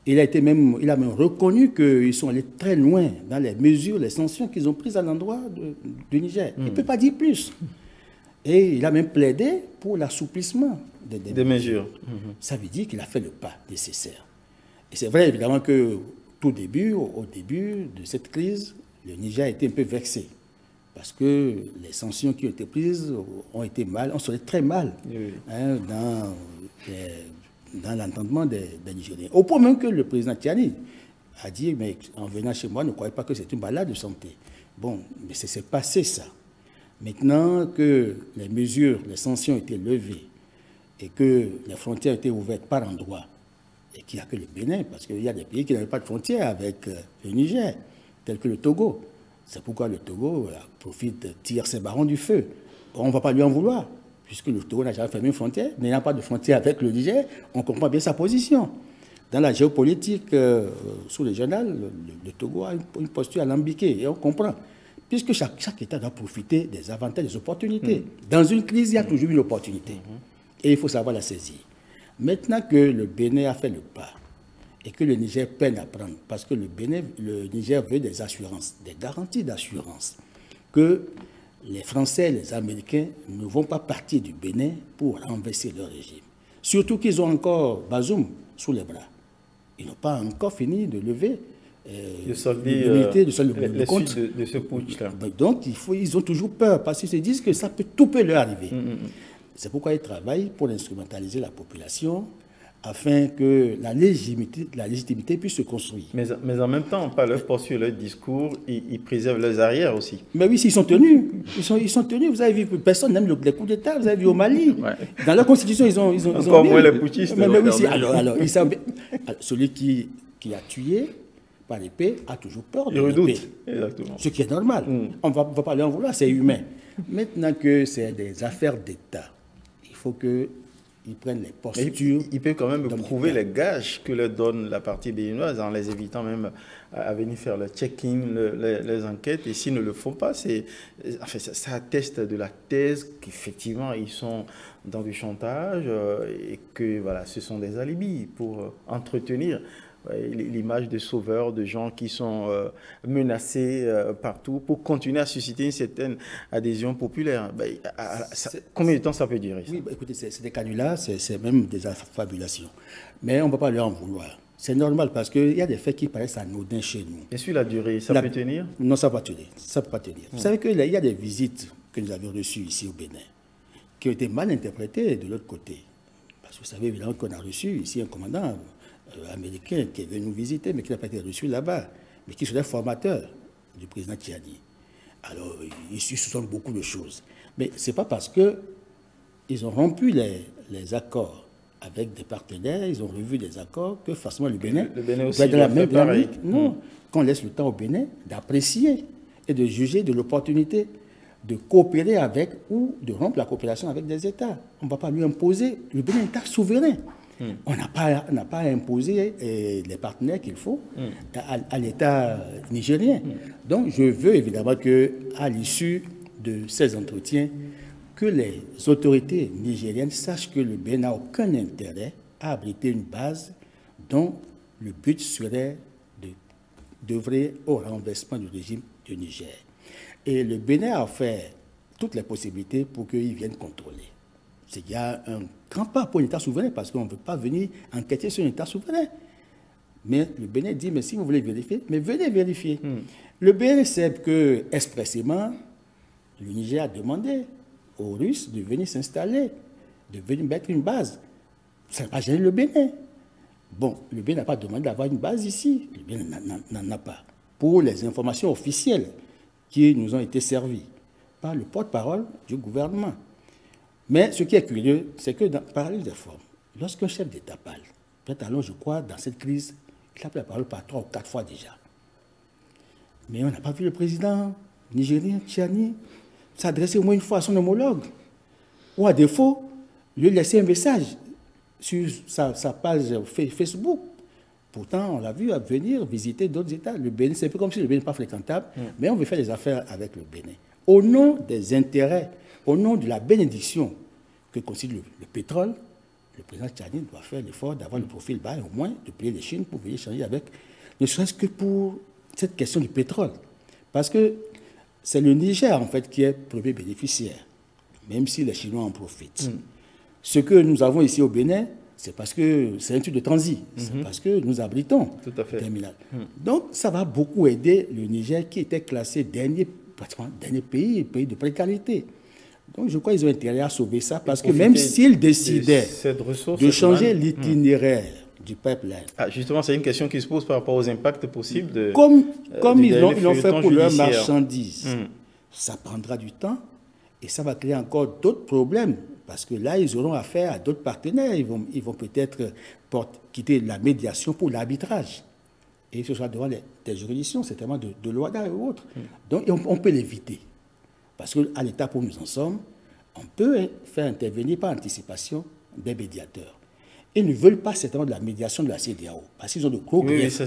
Speaker 2: Il a même reconnu qu'ils sont allés très loin dans les mesures, les sanctions qu'ils ont prises à l'endroit du Niger. Il ne peut pas dire plus. Et il a même plaidé pour l'assouplissement des mesures. Ça veut dire qu'il a fait le pas nécessaire. Et c'est vrai évidemment que au début de cette crise, le Niger a été un peu vexé parce que les sanctions qui ont été prises ont été mal, ont sonné très mal hein, dans l'entendement des Nigériens. Au point même que le président Tiani a dit, mais en venant chez moi, ne croyez pas que c'est une balade de santé. Bon, mais c'est passé ça. Maintenant que les mesures, les sanctions ont été levées et que les frontières ont été ouvertes par endroits, et qu'il n'y a que le Bénin, parce qu'il y a des pays qui n'avaient pas de frontières avec le Niger, tels que le Togo. C'est pourquoi le Togo profite, tire ses barons du feu. Bon, on ne va pas lui en vouloir, puisque le Togo n'a jamais fermé une frontière, n'ayant pas de frontière avec le Niger, on comprend bien sa position. Dans la géopolitique sous-régionale, le Togo a une posture alambiquée, et on comprend. Puisque chaque État doit profiter des avantages, des opportunités. Dans une crise, il y a toujours une opportunité. Et il faut savoir la saisir. Maintenant que le Bénin a fait le pas, et que le Niger peine à prendre, parce que le Niger veut des assurances, des garanties d'assurance, que les Français et les Américains ne vont pas partir du Bénin pour renverser leur régime. Surtout qu'ils ont encore Bazoum sous les bras. Ils n'ont pas encore fini de lever
Speaker 1: de solder les suites de ce putsch-là.
Speaker 2: Donc ils ont toujours peur, parce qu'ils se disent que tout peut leur arriver. C'est pourquoi ils travaillent pour instrumentaliser la population, afin que la légitimité puisse se construire.
Speaker 1: Mais en même temps, pas leur poursuivre leur discours, ils préservent leurs arrières aussi.
Speaker 2: Mais oui, ils sont tenus. Ils sont tenus. Vous avez vu, personne n'aime les coups d'État. Vous avez vu au Mali. Ouais. Dans leur constitution, ils ont
Speaker 1: encore moins les putschistes.
Speaker 2: Mais oui, alors celui qui a tué par l'épée a toujours peur de l'épée.
Speaker 1: Exactement.
Speaker 2: Ce qui est normal. On ne va pas leur en vouloir, c'est humain. Maintenant que c'est des affaires d'État, il faut que ils prennent les postures.
Speaker 1: Il peut quand même prouver les gages que leur donne la partie béninoise en les évitant même à venir faire le check-in, les enquêtes. Et s'ils ne le font pas, ça atteste de la thèse qu'effectivement ils sont dans du chantage et que voilà, ce sont des alibis pour entretenir l'image de sauveurs, de gens qui sont menacés partout pour continuer à susciter une certaine adhésion populaire. Combien de temps ça peut durer ça?
Speaker 2: Oui, écoutez, c'est des canulars, c'est même des affabulations. Mais on ne peut pas leur en vouloir. C'est normal parce qu'il y a des faits qui paraissent anodins chez nous.
Speaker 1: Et sur la durée, ça peut tenir? Non,
Speaker 2: ça ne va pas tenir. Ça peut pas tenir. Vous savez qu'il y a des visites que nous avions reçues ici au Bénin qui ont été mal interprétées de l'autre côté. Parce que vous savez évidemment qu'on a reçu ici un commandant américain qui est venu nous visiter, mais qui n'a pas été reçu là-bas, mais qui serait formateur du président Tiani. Alors, il soupçonne beaucoup de choses. Mais ce n'est pas parce qu'ils ont rompu les accords avec des partenaires, ils ont revu des accords, que forcément le Bénin
Speaker 1: aussi
Speaker 2: de la même dynamique. Non, qu'on laisse le temps au Bénin d'apprécier et de juger de l'opportunité de coopérer avec ou de rompre la coopération avec des États. On ne va pas lui imposer. Le Bénin est un État souverain. On n'a pas à imposer les partenaires qu'il faut à l'État nigérien. Donc, je veux évidemment qu'à l'issue de ces entretiens, que les autorités nigériennes sachent que le Bénin n'a aucun intérêt à abriter une base dont le but serait d'œuvrer au renversement du régime du Niger. Et le Bénin a fait toutes les possibilités pour qu'ils viennent contrôler. Il y a un grand pas pour l'État souverain parce qu'on ne veut pas venir enquêter sur l'État souverain. Mais le Bénin dit, mais si vous voulez vérifier, mais venez vérifier. Le Bénin sait que, expressément, le Niger a demandé aux Russes de venir s'installer, de venir mettre une base. Ça n'a pas gêné le Bénin. Bon, le Bénin n'a pas demandé d'avoir une base ici. Le Bénin n'en a pas. Pour les informations officielles qui nous ont été servies par le porte-parole du gouvernement. Mais ce qui est curieux, c'est que dans parallèle des formes, lorsqu'un chef d'État parle, peut-être alors, je crois, dans cette crise, il a pris la parole par 3 ou 4 fois déjà. Mais on n'a pas vu le président nigérien, Tiani, s'adresser au moins une fois à son homologue. Ou à défaut, lui laisser un message sur sa page Facebook. Pourtant, on l'a vu venir visiter d'autres États. Le Bénin, c'est un peu comme si le Bénin n'est pas fréquentable, mais on veut faire des affaires avec le Bénin. Au nom des intérêts, au nom de la bénédiction que constitue le pétrole, le président Tiani doit faire l'effort d'avoir le profil bas et au moins de payer les Chines pour venir échanger avec, ne serait-ce que pour cette question du pétrole. Parce que c'est le Niger, en fait, qui est premier bénéficiaire, même si les Chinois en profitent. Ce que nous avons ici au Bénin, c'est parce que c'est un truc de transit, c'est parce que nous abritons le terminal. Donc, ça va beaucoup aider le Niger qui était classé dernier pratiquement dernier pays de précarité. Donc je crois qu'ils ont intérêt à sauver ça, parce que même s'ils décidaient de changer l'itinéraire du pipeline.
Speaker 1: Justement, c'est une question qui se pose par rapport aux impacts possibles de...
Speaker 2: Comme ils l'ont fait pour leurs marchandises, ça prendra du temps et ça va créer encore d'autres problèmes, parce que là, ils auront affaire à d'autres partenaires. Ils vont peut-être quitter la médiation pour l'arbitrage. Et ce sera devant des juridictions, certainement de l'OADA et autres. Donc, on peut l'éviter. Parce qu'à l'étape où nous en sommes, on peut faire intervenir par anticipation des médiateurs. Ils ne veulent pas certainement de la médiation de la CEDEAO, parce qu'ils ont de gros griefs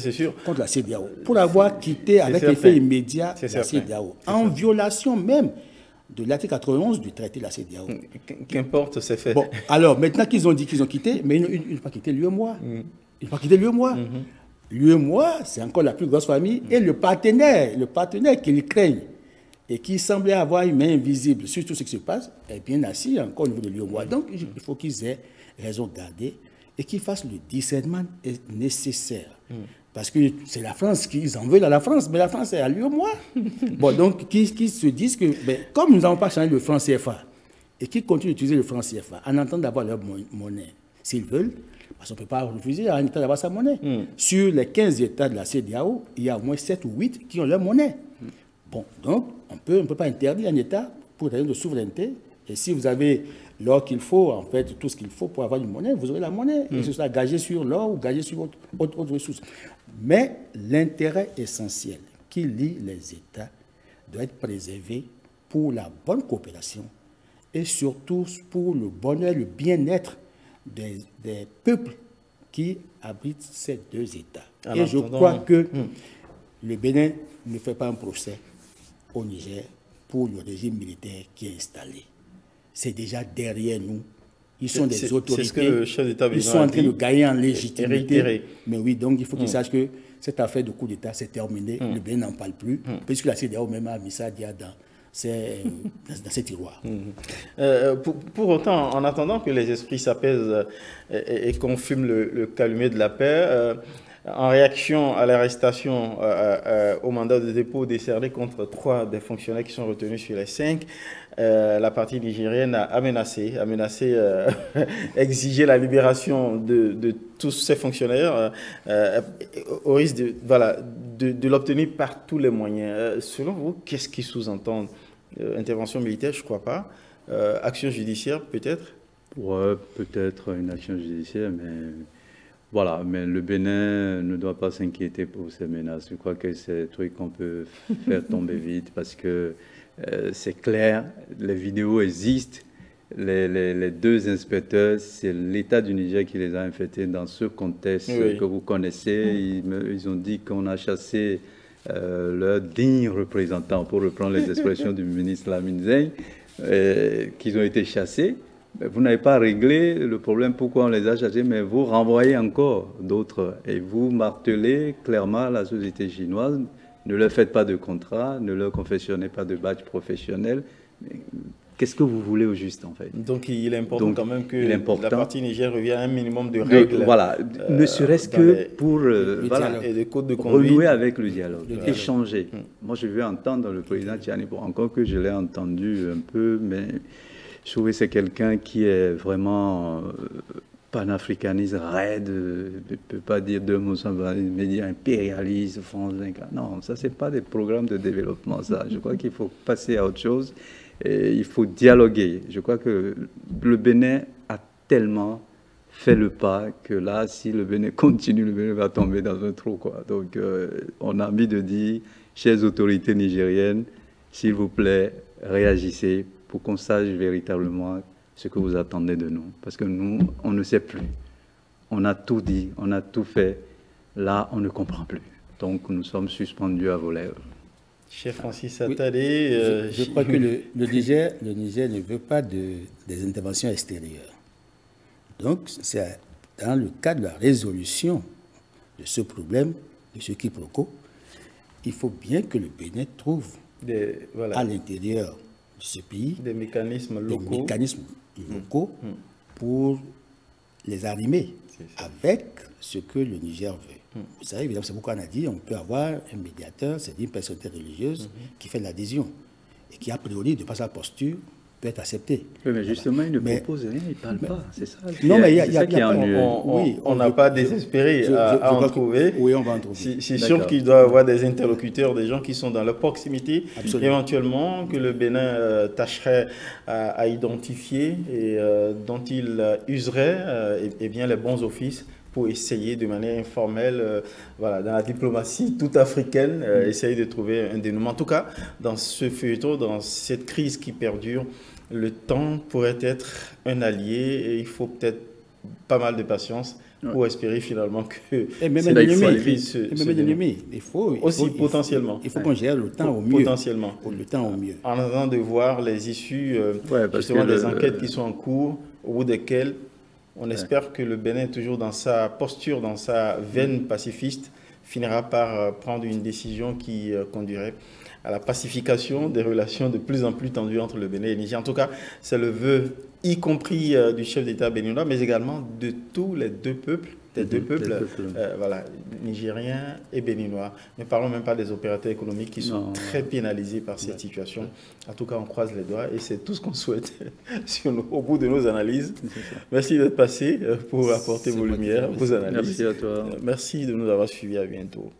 Speaker 2: contre la CEDEAO, pour avoir quitté avec effet immédiat la CEDEAO, en violation même de l'article 91 du traité de la CEDEAO.
Speaker 1: Qu'importe, c'est fait.
Speaker 2: Bon, alors, maintenant qu'ils ont dit qu'ils ont quitté, mais ils n'ont pas quitté l'UEMOA. Ils n'ont pas quitté l'UEMOA. L'UEMOA, c'est encore la plus grosse famille, et le partenaire qu'ils craignent, et qui semblait avoir une main invisible sur tout ce qui se passe, est bien assis encore au niveau de l'UEMOA. Donc, il faut qu'ils aient raison de garder et qu'ils fassent le discernement nécessaire. Parce que c'est la France, qu'ils en veulent à la France, mais la France est à l'UEMOA. Bon, donc, qui se disent que, comme nous n'avons pas changé le franc CFA, et qu'ils continuent d'utiliser le franc CFA en attendant d'avoir leur monnaie, s'ils veulent, parce qu'on ne peut pas refuser à un État d'avoir sa monnaie. Sur les 15 États de la CEDEAO, il y a au moins 7 ou 8 qui ont leur monnaie. Bon, donc, on ne peut pas interdire un État pour des raisons de souveraineté. Et si vous avez l'or qu'il faut, en fait, tout ce qu'il faut pour avoir une monnaie, vous aurez la monnaie. Et ce sera gagé sur l'or ou gagé sur autre ressource. Mais l'intérêt essentiel qui lie les États doit être préservé pour la bonne coopération et surtout pour le bonheur, le bien-être des peuples qui abritent ces deux États. Et je crois que le Bénin ne fait pas un procès au Niger pour le régime militaire qui est installé. C'est déjà derrière nous. Ils sont des autorités.
Speaker 1: C'est ce que le chef d'État
Speaker 2: ils sont en train de gagner en légitimité. Mais oui, donc il faut qu'ils sachent que cette affaire de coup d'État, c'est terminé. Le Bénin n'en parle plus, puisque la CEDEAO même a mis ça dans ces tiroirs.
Speaker 1: Pour autant, en attendant que les esprits s'apaisent et qu'on fume le calumet de la paix, en réaction à l'arrestation au mandat de dépôt décerné contre 3 des fonctionnaires qui sont retenus sur les 5, la partie nigérienne a menacé exiger la libération de tous ces fonctionnaires au risque de l'obtenir par tous les moyens. Selon vous, qu'est-ce qui sous-entend intervention militaire? Je ne crois pas. Action judiciaire, peut-être?
Speaker 3: Ouais, peut-être une action judiciaire, mais... Voilà, mais le Bénin ne doit pas s'inquiéter pour ces menaces. Je crois que c'est un truc qu'on peut faire tomber vite parce que c'est clair, les vidéos existent. Les 2 inspecteurs, c'est l'État du Niger qui les a infectés dans ce contexte que vous connaissez. Ils ont dit qu'on a chassé leurs dignes représentants, pour reprendre les expressions du ministre Lamine Zeyn, qu'ils ont été chassés. Vous n'avez pas réglé le problème, pourquoi on les a chassés, mais vous renvoyez encore d'autres. Et vous martelez clairement la société chinoise, ne leur faites pas de contrat, ne leur confectionnez pas de badge professionnel. Qu'est-ce que vous voulez au juste, en fait?
Speaker 1: Donc, il est important quand même que la partie Niger revienne à un minimum de règles.
Speaker 3: Voilà, ne serait-ce que pour
Speaker 1: et des codes de conduite.
Speaker 3: Renouer avec le dialogue, échanger. Moi, je veux entendre le président Tchiani, encore que je l'ai entendu un peu, mais... Je trouve que c'est quelqu'un qui est vraiment panafricaniste, raide, ne peut pas dire 2 mots sans mais dire impérialiste, français. Non, ça, ce n'est pas des programmes de développement, ça. Je crois qu'il faut passer à autre chose et il faut dialoguer. Je crois que le Bénin a tellement fait le pas que là, si le Bénin continue, le Bénin va tomber dans un trou, quoi. Donc, on a envie de dire, chères autorités nigériennes, s'il vous plaît, réagissez pour qu'on sache véritablement ce que vous attendez de nous. Parce que nous, on ne sait plus. On a tout dit, on a tout fait. Là, on ne comprend plus. Donc, nous sommes suspendus à vos lèvres.
Speaker 1: Cher Francis Attali...
Speaker 2: je crois que le Niger ne veut pas des interventions extérieures. Donc, c'est dans le cadre de la résolution de ce problème, de ce quiproquo, il faut bien que le Bénin trouve à l'intérieur ce pays,
Speaker 1: des mécanismes locaux,
Speaker 2: pour les arrimer avec ce que le Niger veut. Vous savez, évidemment, c'est pourquoi on a dit on peut avoir un médiateur, c'est-à-dire une personnalité religieuse qui fait l'adhésion et qui, a priori, de par sa posture, peut être accepté.
Speaker 3: Oui, mais justement, il ne propose rien, il ne parle pas. C'est ça.
Speaker 2: Non, mais il y a
Speaker 1: on n'a pas désespéré à en trouver.
Speaker 2: Oui, on va en trouver.
Speaker 1: C'est sûr qu'il doit y avoir des interlocuteurs, des gens qui sont dans leur proximité,
Speaker 2: Absolument.
Speaker 1: éventuellement, que le Bénin tâcherait à identifier et dont il userait et bien les bons offices pour essayer de manière informelle, voilà, dans la diplomatie toute africaine, essayer de trouver un dénouement. En tout cas, dans ce feuilleton, dans cette crise qui perdure, le temps pourrait être un allié et il faut peut-être pas mal de patience pour espérer finalement que
Speaker 2: même
Speaker 1: ennemi.
Speaker 2: Il faut
Speaker 1: potentiellement.
Speaker 2: Il faut qu'on gère le temps au mieux.
Speaker 1: Potentiellement.
Speaker 2: Le temps au mieux.
Speaker 1: En attendant de voir les issues justement des enquêtes qui sont en cours, au bout desquelles on espère que le Bénin, toujours dans sa posture, dans sa veine pacifiste, finira par prendre une décision qui conduirait à la pacification des relations de plus en plus tendues entre le Bénin et le Niger. En tout cas, c'est le vœu, y compris du chef d'État béninois, mais également de tous les deux peuples, voilà, nigériens et béninois. Ne parlons même pas des opérateurs économiques qui sont très pénalisés par cette situation. En tout cas, on croise les doigts et c'est tout ce qu'on souhaite au bout de nos analyses. Merci d'être passé pour apporter vos lumières, vos analyses.
Speaker 3: Merci à toi.
Speaker 1: Merci de nous avoir suivis. À bientôt.